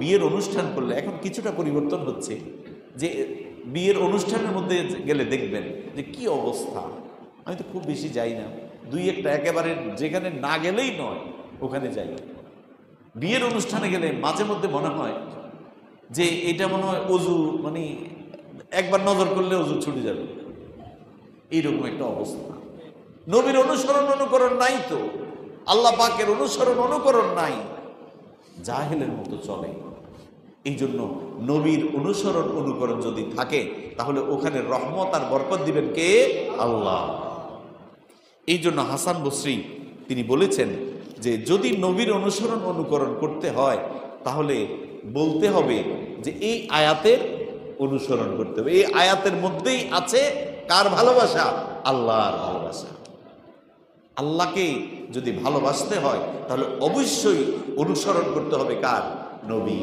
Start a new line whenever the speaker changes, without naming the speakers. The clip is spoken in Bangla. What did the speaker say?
বিয়ের অনুষ্ঠান করলে এখন কিছুটা পরিবর্তন হচ্ছে, যে বিয়ের অনুষ্ঠানের মধ্যে গেলে দেখবেন যে কি অবস্থা। আমি তো খুব বেশি যাই না, দুই একটা একেবারে যেখানে না গেলেই নয় ওখানে যাই। বিয়ের অনুষ্ঠানে গেলে মাঝে মধ্যে মনে হয় যে এটা মনে হয় অজু, মানে একবার নজর করলে অজু ছুটে যাবে, এইরকম একটা অবস্থা। নবীর অনুসরণ অনুকরণ নাই, তো আল্লাহ পাকের অনুসরণ অনুকরণ নাই, জাহেলের মতো চলে। এই জন্য নবীর অনুসরণ অনুকরণ যদি থাকে তাহলে ওখানে রহমত আর বরকত দিবেন কে? আল্লাহ। এই জন্য হাসান বসরি তিনি বলেছেন যে যদি নবীর অনুসরণ অনুকরণ করতে হয় তাহলে বলতে হবে যে এই আয়াতের অনুসরণ করতে হবে। এই আয়াতের মধ্যেই আছে কার ভালোবাসা? আল্লাহর ভালোবাসা। আল্লাহকে যদি ভালোবাসতে হয় তাহলে অবশ্যই অনুসরণ করতে হবে কার? নবী।